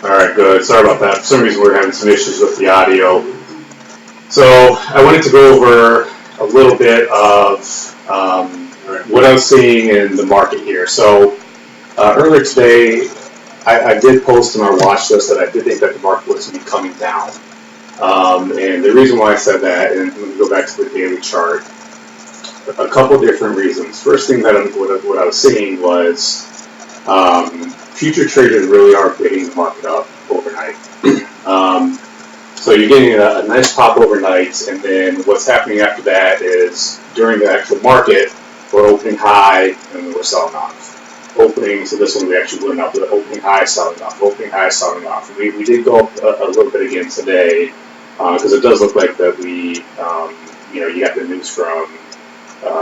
Alright, good. Sorry about that. For some reason we're having some issues with the audio. So I wanted to go over a little bit of what I was seeing in the market here. So earlier today, I did post in our watch list that I did think that the market was going to be coming down. And the reason why I said that, and let me go back to the daily chart, a couple different reasons. First thing that what I was seeing was future traders really are bidding the market up overnight. So you're getting a nice pop overnight, and then what's happening after that is during the actual market, we're opening high and then we're selling off. Opening, so this one we actually went up with opening high, selling off, opening high, selling off. We did go up a little bit again today because it does look like that we, you got the news from,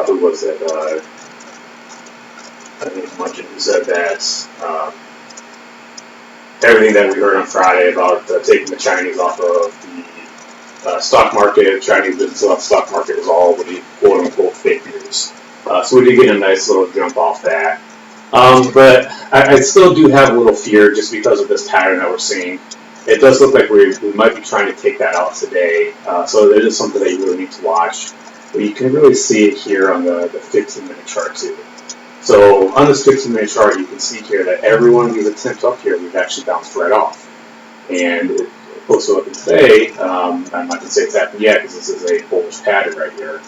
who was it? I think Munchen who said that everything that we heard on Friday about taking the Chinese off of the stock market, Chinese business off the stock market was all the quote-unquote fake news. So we did get a nice little jump off that. But I still do have a little fear just because of this pattern that we're seeing. It does look like we might be trying to take that out today. So it is something that you really need to watch. But you can really see it here on the 15-minute chart too. So on this 15-minute chart, you can see here that every one of these attempts up here, we've actually bounced right off. And it looks like today, I'm not going to say it's happened yet because this is a bullish pattern right here.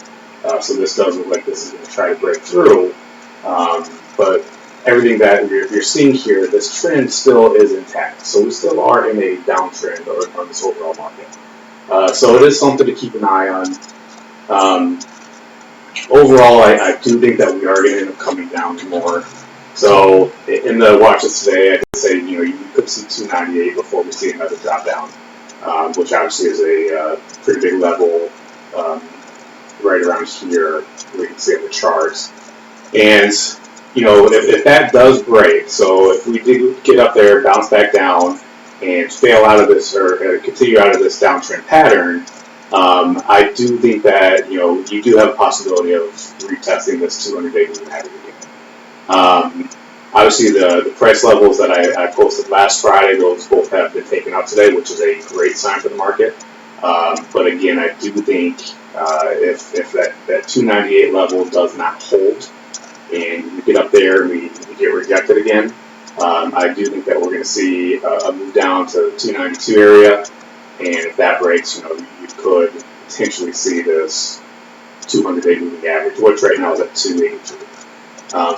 So this does look like this is going to try to break through. But everything that you're seeing here, this trend still is intact. So we still are in a downtrend on this overall market. So it is something to keep an eye on. Overall, I do think that we are going to end up coming down more. So in the watches today, I did say, you could see 298 before we see another drop down, which obviously is a pretty big level right around here, we can see on the charts. And, if that does break, so if we do get up there, bounce back down, and fail out of this, or continue out of this downtrend pattern, I do think that, you do have a possibility of retesting this 200-day moving average again. Obviously, the price levels that I posted last Friday, those both have been taken out today, which is a great sign for the market. But again, I do think if that 298 level does not hold and we get up there and we get rejected again, I do think that we're going to see a move down to the 292 area. And if that breaks, you could potentially see this 200-day moving average, which right now is at 283.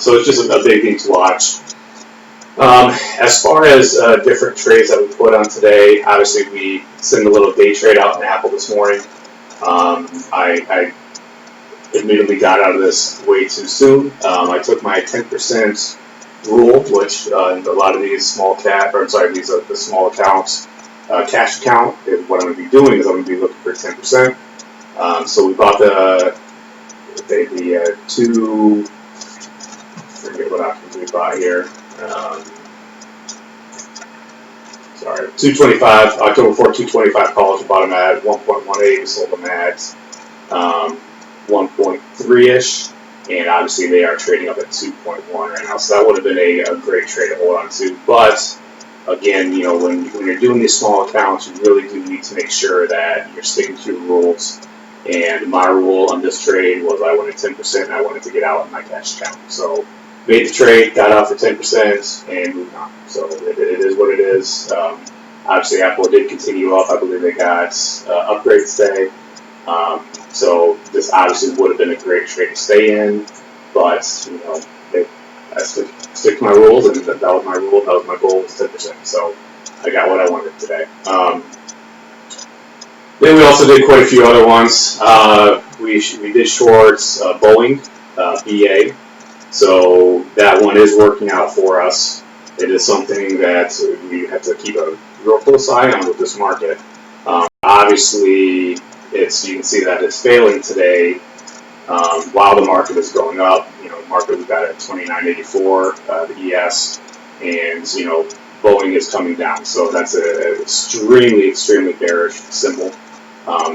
So it's just a big thing to watch. As far as different trades that we put on today, obviously we sent a little day trade out in Apple this morning. I admittedly got out of this way too soon. I took my 10% rule, which a lot of these the small accounts, cash account, is what I'm going to be doing is I'm going to be looking for 10%. So we bought the two, forget what options we bought here. 225, October 4, 225 calls, we bought them at 1.18, we sold them at 1.3-ish, and obviously they are trading up at 2.1 right now, so that would have been a great trade to hold on to. But again, when you're doing these small accounts, you really do need to make sure that you're sticking to your rules. And my rule on this trade was I wanted 10% and I wanted to get out in my cash account. So made the trade, got out for 10%, and moved on. So it is what it is. Obviously, Apple did continue up. I believe they got upgrades today. So this obviously would have been a great trade to stay in, but I stick to my rules, and that was my rule. That was my goal, was 10%. So I got what I wanted today. Then we also did quite a few other ones. We did shorts Boeing, BA. So that one is working out for us. It is something that we have to keep a real close eye on with this market. Obviously, you can see that it's failing today while the market is going up. The market we got at 29.84, the ES, and Boeing is coming down. So that's an extremely, extremely bearish symbol.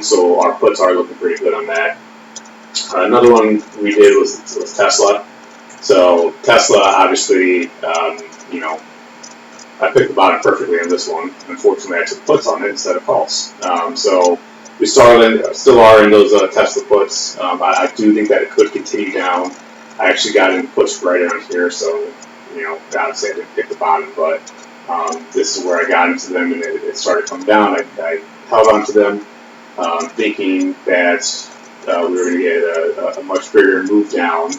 So our puts are looking pretty good on that. Another one we did was Tesla. So Tesla, obviously, I picked the bottom perfectly on this one. Unfortunately, I took puts on it instead of calls. So we still are in those Tesla puts. I do think that it could continue down. I actually got in puts right around here, so obviously I didn't pick the bottom, but this is where I got into them, and it started coming down. I held on to them, thinking that we were going to get a much bigger move down.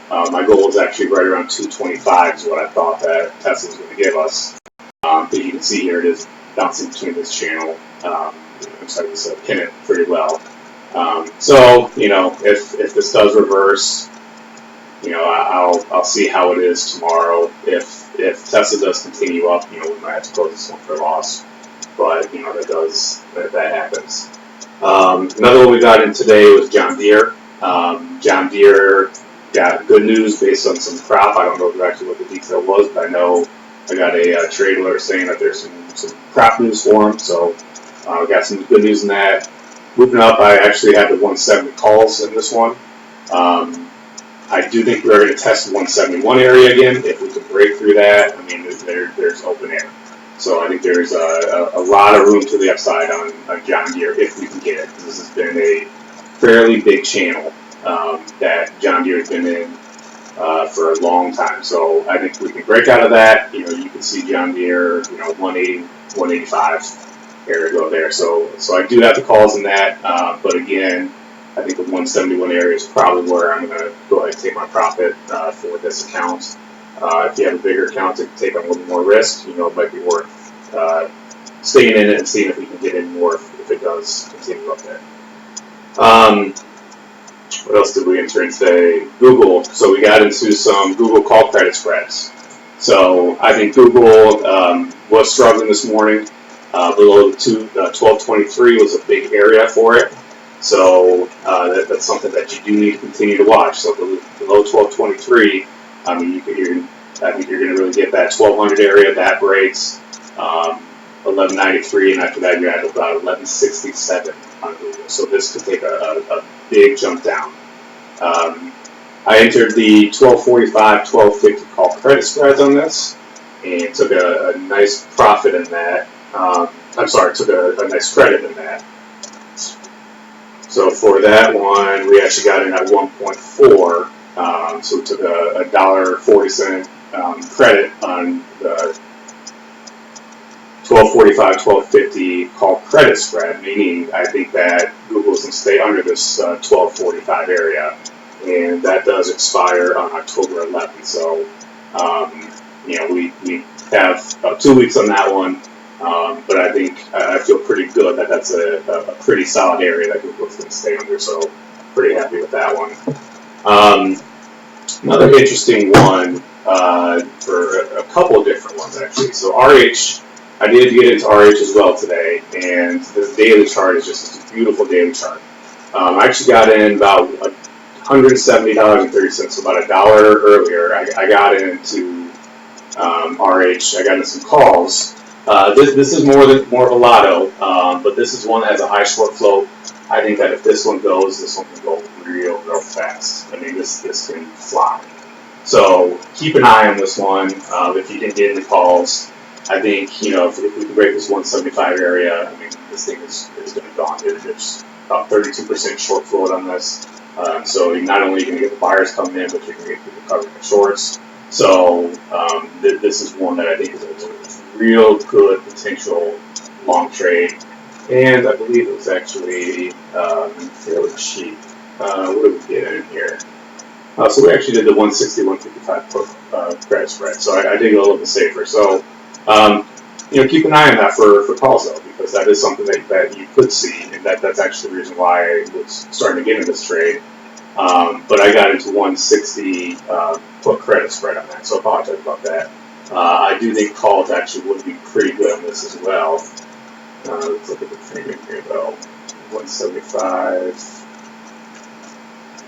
My goal was actually right around 225 is what I thought that Tesla was going to give us. But you can see here it is bouncing between this channel. I'm starting to pin it pretty well. So if this does reverse, I'll see how it is tomorrow. If Tesla does continue up, we might have to close this one for loss. But that happens. Another one we got in today was John Deere. John Deere got good news based on some crop. I don't know exactly what the detail was, but I know I got a trade alert saying that there's some crop news for him. So we got some good news in that. Moving up, I actually had the 170 calls in this one. I do think we're going to test the 171 area again. If we can break through that, I mean, there's open air. So I think there's a lot of room to the upside on John Deere if we can get it. This has been a fairly big channel that John Deere has been in for a long time. So I think we can break out of that. You can see John Deere, 180, 185 area go there. So I do have the calls in that, but again, I think the 171 area is probably where I'm going to go ahead and take my profit for this account. If you have a bigger account to take on a little more risk, it might be worth staying in it and seeing if we can get in more if it does continue up there. What else did we enter in today? Google. So we got into some Google call credit spreads. So I think Google was struggling this morning. Below 1223 was a big area for it. So that's something that you do need to continue to watch. So below 1223, I mean, I think you're going to really get that 1200 area. That breaks 1193, and after that you're at about 1167 on Google. So this could take a big jump down. I entered the 1245, 1250 call credit spreads on this, and took a nice profit in that. Took a nice credit in that. So for that one, we actually got in at 1.4. So we took a $1.40 credit on the 1245, 1250 call credit spread, meaning I think that Google's going to stay under this 1245 area, and that does expire on October 11th. So, we have about 2 weeks on that one, but I think I feel pretty good that that's a pretty solid area that Google's going to stay under. So, pretty happy with that one. Another interesting one for a couple of different ones actually. So RH. I did get into RH as well today, and the daily chart is just a beautiful daily chart. I actually got in about $170.30, so about $1 earlier. I got into RH. I got into some calls. This is more of a lotto, but this is one that has a high short float. I think that if this one goes, this one can go real fast. I mean, this can fly. So keep an eye on this one. If you didn't get any calls, I think, if we can break this 175 area, I mean, this thing is going to go on. There's about 32% short float on this. So you're not only going to get the buyers coming in, but you're going to get people covering the shorts. So this is one that I think is a real good potential long trade. And I believe it was actually fairly cheap. What did we get in here? So we actually did the 160, 155 credit spread. So I did go a little bit safer. So keep an eye on that for calls though, because that is something that you could see, and that's actually the reason why I was starting to get into this trade. But I got into 160 put credit spread on that, so I apologize about that. I do think calls actually would be pretty good on this as well. Let's look at the premium here though. 175,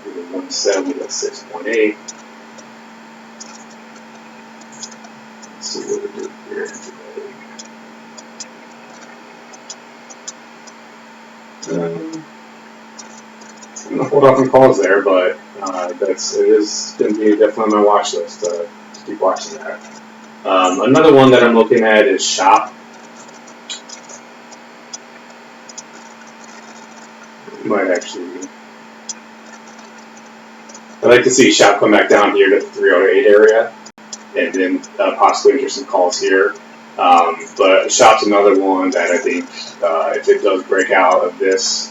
170, that's 6.8. Let's see what we do here today. I'm going to hold off on calls there, but it is going to be definitely on my watch list to keep watching that. Another one that I'm looking at is SHOP. Might actually, I'd like to see SHOP come back down here to the 308 area, and then possibly enter some calls here. But SHOP's another one that I think if it does break out of this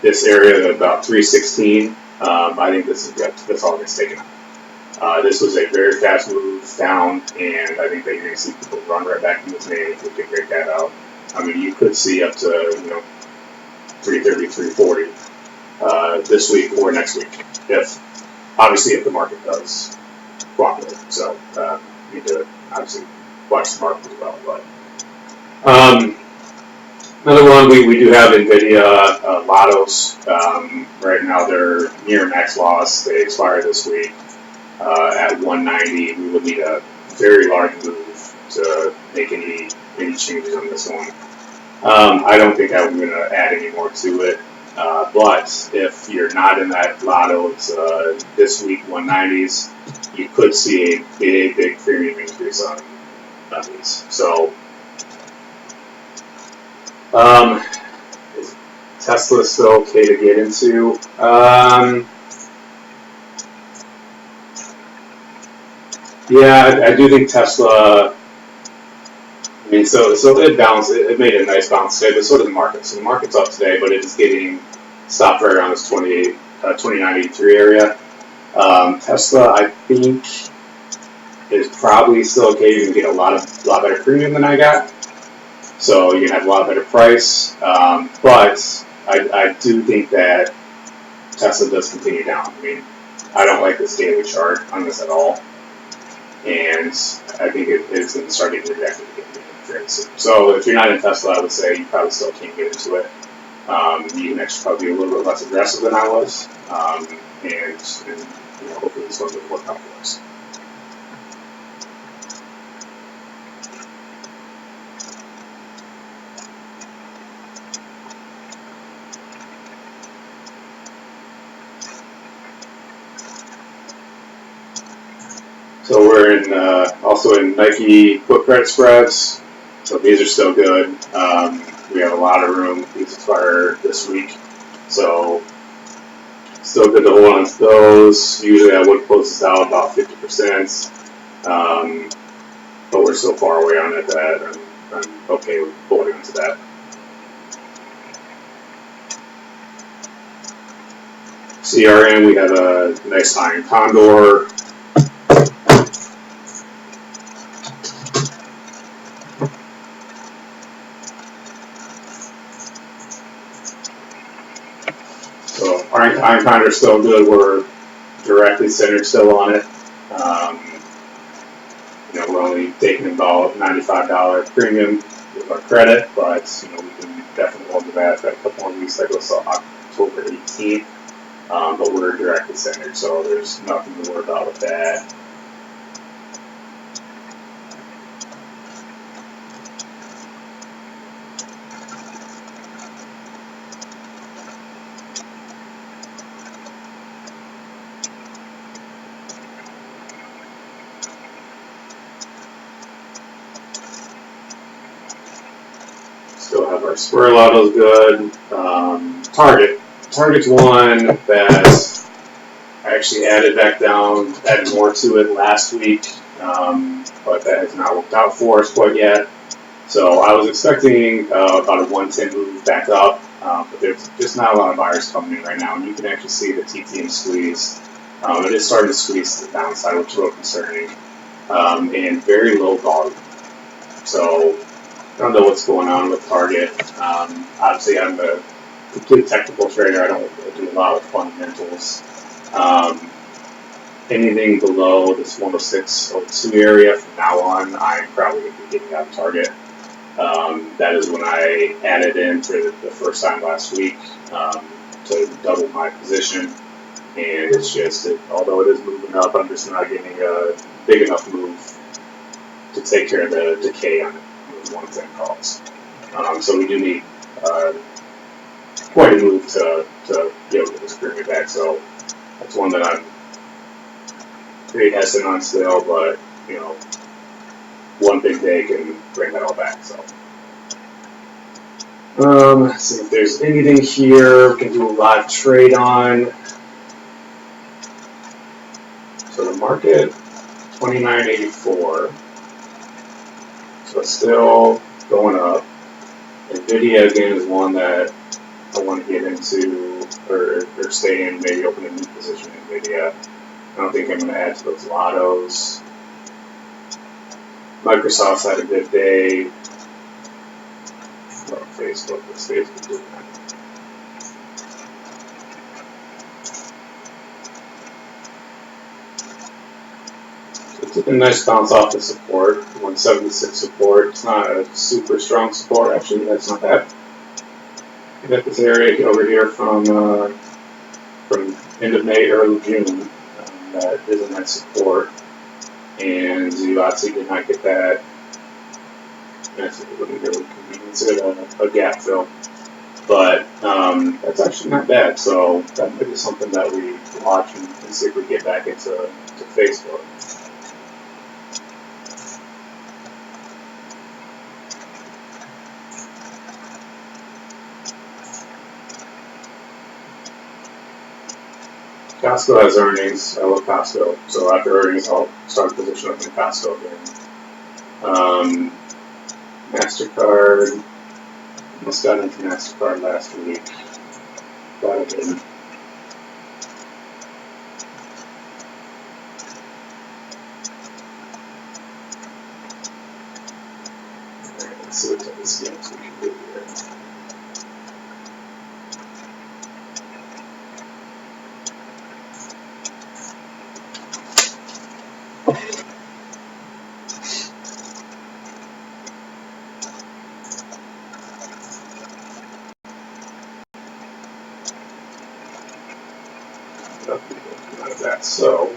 area at about 316, I think this all gets taken out. This was a very fast move down, and I think that you're going to see people run right back in this name if we can break that out. I mean, you could see up to 330, 340 this week or next week, obviously if the market does cooperate. So you need to obviously watch the market as well. But another one, we do have NVIDIA Lottos. Right now they're near max loss. They expire this week at 190. We would need a very large move to make any changes on this one. I don't think I'm going to add any more to it. But if you're not in that lotto, it's this week 190s, you could see a big premium increase on these. So, is Tesla still okay to get into? Yeah, I do think Tesla. I mean, so it bounced. It made a nice bounce today, but so did the market. So the market's up today, but it is getting stopped right around this 2983 area. Tesla, I think, is probably still okay. You can get a lot better premium than I got, so you can have a lot better price. But I do think that Tesla does continue down. I mean, I don't like this daily chart on this at all, and I think it's going to start getting rejected again. So if you're not in Tesla, I would say you probably still can't get into it. You can actually probably be a little bit less aggressive than I was, and hopefully this one will work out for us. So we're also in Nike put credit spreads. So these are still good. We have a lot of room. These expire this week. So still good to hold on to those. Usually I would close this out about 50%. But we're so far away on it that I'm okay with holding on to that. CRM, we have a nice Iron Condor. So Iron Condor is still good. We're directly centered still on it. We're only taking about $95 premium with our credit, but we can definitely hold the VAT. Got a couple more weeks that goes till October 18th, but we're directly centered, so there's nothing to worry about with that. Still have our Square Lotto's good. Target's one that I actually added back down, added more to it last week, but that has not worked out for us quite yet. So I was expecting about a 110 move back up, but there's just not a lot of buyers coming in right now, and you can actually see the TTM squeeze. It is starting to squeeze to the downside, which is a little concerning, and very low volume. So I don't know what's going on with Target. Obviously, I'm a complete technical trader. I don't do a lot with fundamentals. Anything below this 106.02 area from now on, I'm probably going to be getting out of Target. That is when I added in for the first time last week to double my position. And it's just, although it is moving up, I'm just not getting a big enough move to take care of the decay on it. 110 calls. So we do need quite a move to be able to get this pyramid back. So that's one that I'm pretty hesitant on still, but one big day can bring that all back. So, let's see if there's anything here we can do a live trade on. So the market, 29.84. So it's still going up. NVIDIA again is one that I want to get into or stay in, maybe open a new position in NVIDIA. I don't think I'm going to add to those lottos. Microsoft's had a good day. Oh, Facebook, what's Facebook doing that? So it took a nice bounce off the support, 176 support. It's not a super strong support, actually. That's not bad. You got this area over here from end of May, early June. That is a nice support, and you obviously did not get that. That's considered a gap fill, but that's actually not bad. So that might be something that we watch and see if we get back into Facebook. Costco has earnings. I love Costco. So after earnings, I'll start position up in Costco again. MasterCard. Almost got into MasterCard last week. Glad I didn't. Let's see what type of scams we can do here. None of that. So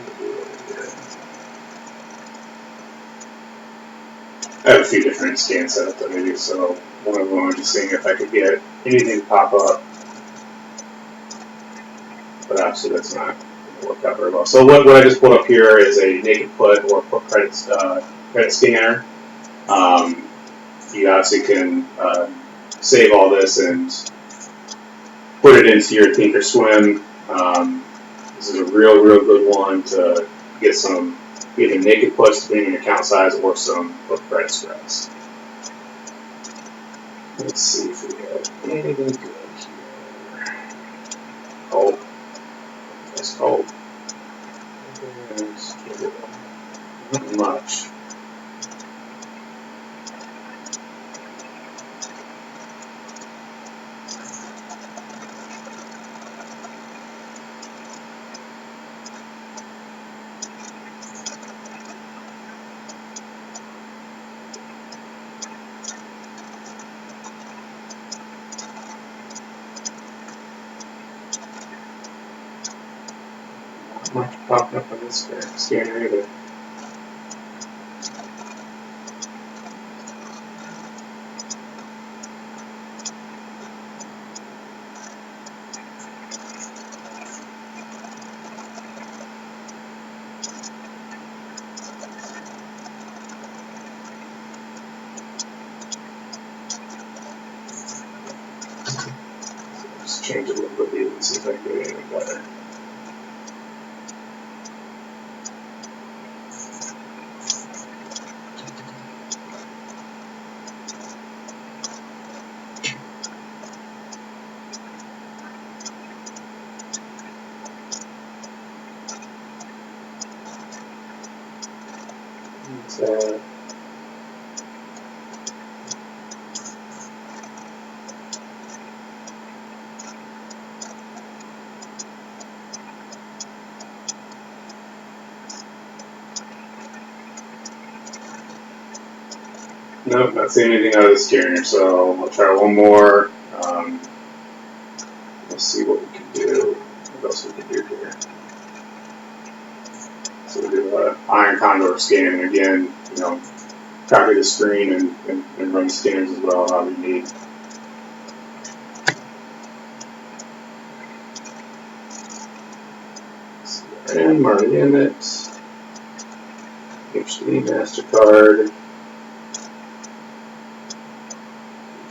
I have a few different scan setups that I do, so one of them I'm just seeing if I could get anything to pop up. But obviously that's not going to work out very well. So what I just pulled up here is a naked put or put credit scanner. You obviously can save all this and put it into your Thinkorswim. This is a real good one to get some either naked puts to bring an account size or some put credit spreads. Let's see if we have anything good here. Cold. That's cold. Not much. Much popping up on this scanner either. Just change it a little bit and see if I can do anything better. Nope, not seeing anything out of the scanner, so I'll try one more. Let's see what we can do. What else we can do here? So we do an Iron Condor scan. Again, copy the screen and run scans as well, however you need. And already in it. HD, MasterCard,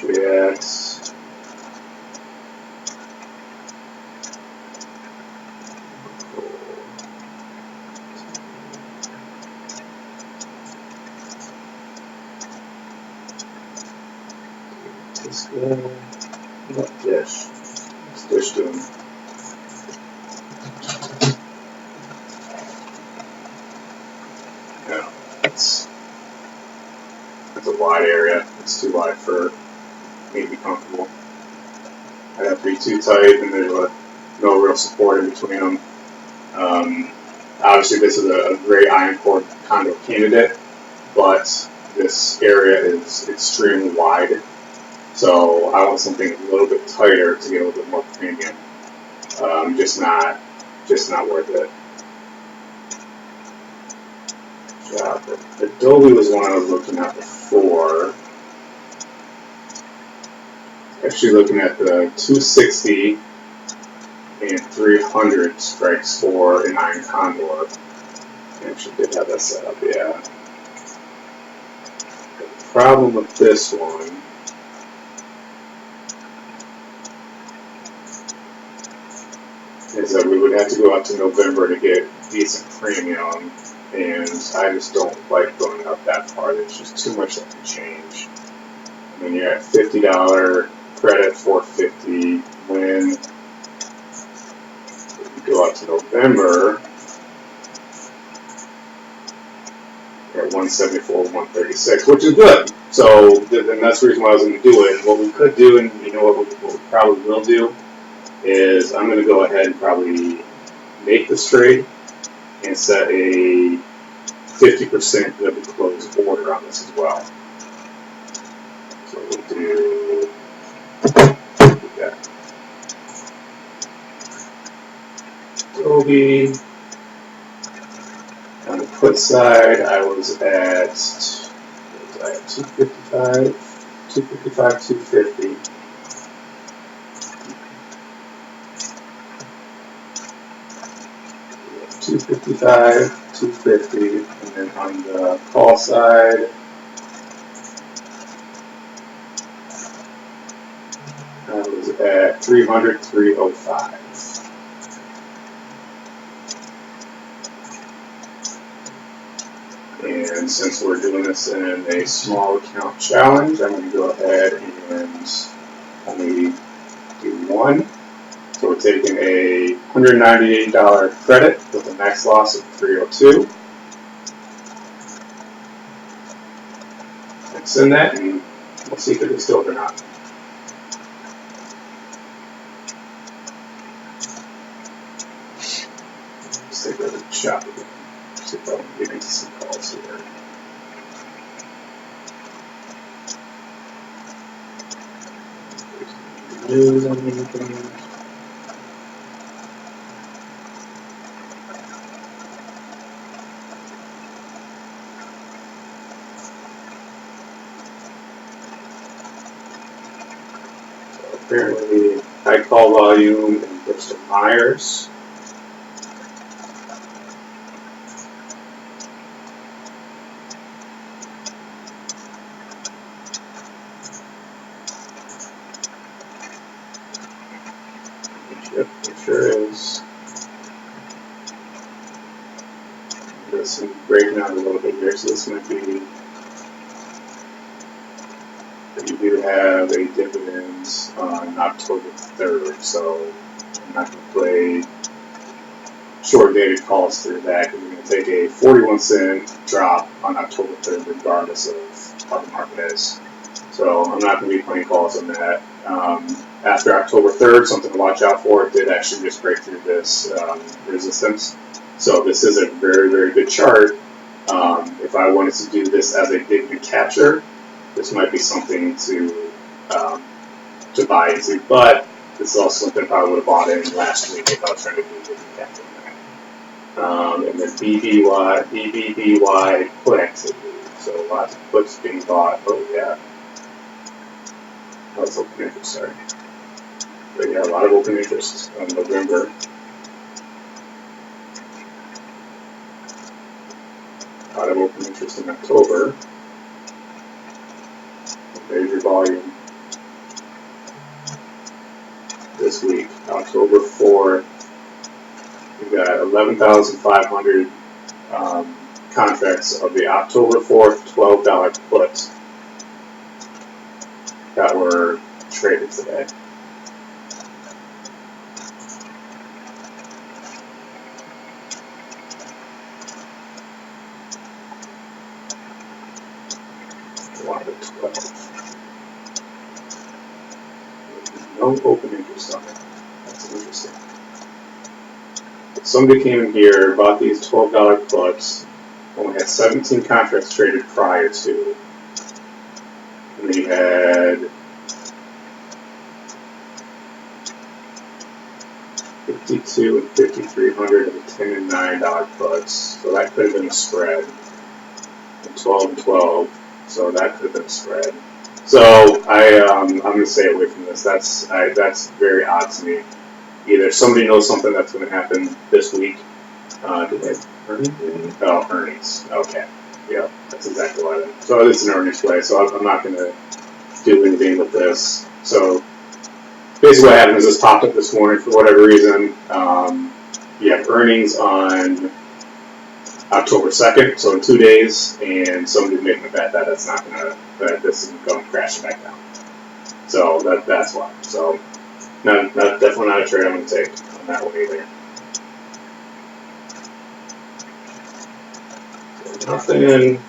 JX, Dish. What's Dish doing? Yeah, that's a wide area. It's too wide for me to be comfortable. I have to be too tight, and there's no real support in between them. Obviously, this is a great Iron Condor candidate, but this area is extremely wide. So I want something a little bit tighter to get a little bit more premium. Just not worth it. Adobe was one I was looking at before. Actually looking at the 260 and 300 strikes for an Iron Condor. I actually did have that set up, yeah. The problem with this one is that we would have to go out to November to get decent premium, and I just don't like going up that far. There's just too much that can change. I mean, you're at $50 credit, $450 win. If you go out to November, you're at $174, $136, which is good. So, and that's the reason why I was going to do it. What we could do, and you know what we probably will do, is I'm going to go ahead and probably make this trade and set a 50% good to close order on this as well. So we'll do that. Adobe. On the put side, I was at 255, 250. 255, 250, and then on the call side, I was at 300, 305. And since we're doing this in a small account challenge, I'm going to go ahead and only do one. So we're taking a $198 credit with a max loss of 302. Let's send that, and we'll see if it is filled or not. Let's take a shot with it. See if I can get into some calls here. News on anything. Apparently, high call volume in Bristol Myers. Yep, it sure is. Just breaking out a little bit here, so this might be. You do have a dividend on October 3rd, so I'm not going to play short-dated calls through that, because we're going to take a 41-cent drop on October 3rd, regardless of how the market is. So I'm not going to be playing calls on that. After October 3rd, something to watch out for. It did actually just break through this resistance. So this is a very, very good chart. If I wanted to do this as a dividend capture, this might be something to buy into, but this is also something I probably would have bought in last week if I was trying to do dividend capture. And then BBBY put activity, so lots of puts being bought. Oh yeah, that's open interest. Sorry, but yeah, a lot of open interest on November. lot of open interest in October. There's your volume this week, October 4th. We've got 11,500 contracts of the October 4th $12 put that were traded today. No open interest on it. That's interesting. Somebody came in here, bought these $12 puts, only had 17 contracts traded prior to. And they had 52 and 5,300 of the $10 and $9 puts, so that could have been a spread. And 12 and 12, so that could have been a spread. So I'm going to stay away from this. That's very odd to me. Either somebody knows something that's going to happen this week. Did they earnings? Oh, earnings. Okay. Yeah, that's exactly why. So it's an earnings play. So I'm not going to do anything with this. So basically, what happened is this popped up this morning for whatever reason. You have earnings on October 2nd, so in 2 days, and somebody's making a bet that it's not gonna, that this isn't going to crash back down. So that's why. So definitely not a trade I'm going to take on that one either. So nothing.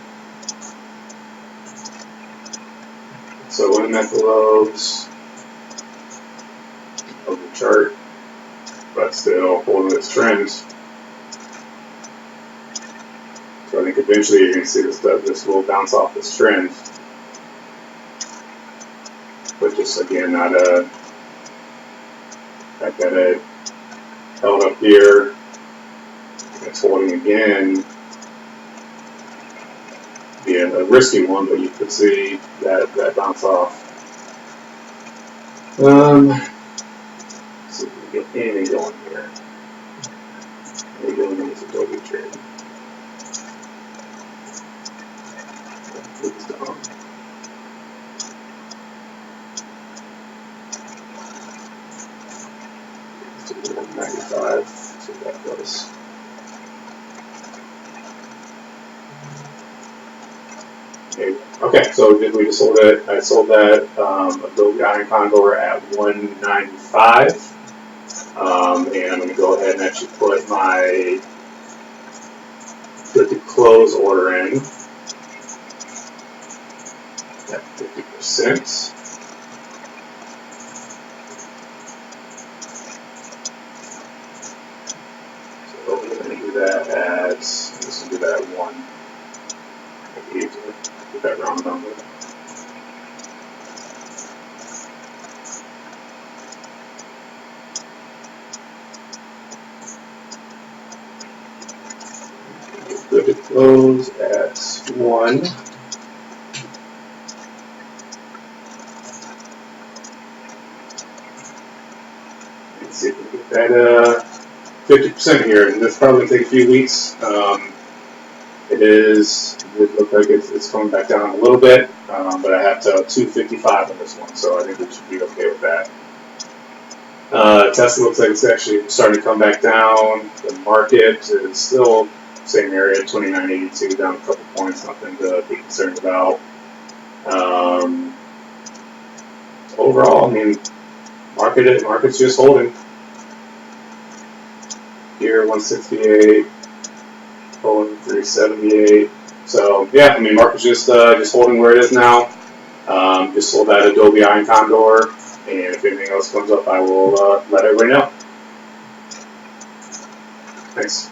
So when that loads of the chart, but still holding its trend. So I think eventually you're going to see this will bounce off this trend. But just again, not a, fact that it held up here, it's holding again. Yeah, a risky one, but you could see that bounce off. Let's see if we can get anything going here. Maybe going into this Adobe trade. It's down. It's 195. See what that does. Okay, so we just sold it. I sold that ADBE Iron Condor at 195, and I'm going to go ahead and actually put my the close order in at 50%. So we're going to do that at, let's do that at 1. Get that round number. Good to close at 1. Let's see if we can get that 50% here, and this probably going to take a few weeks. It looks like it's coming back down a little bit, but I have to 255 on this one, so I think we should be okay with that. Tesla looks like it's actually starting to come back down. The market is still same area, 29.82, down a couple points, nothing to be concerned about. Overall, I mean, market's just holding. Here, 168. 378. So yeah, I mean, market's just holding where it is now. Just sold that ADBE Iron Condor, and if anything else comes up, I will let everybody know. Thanks.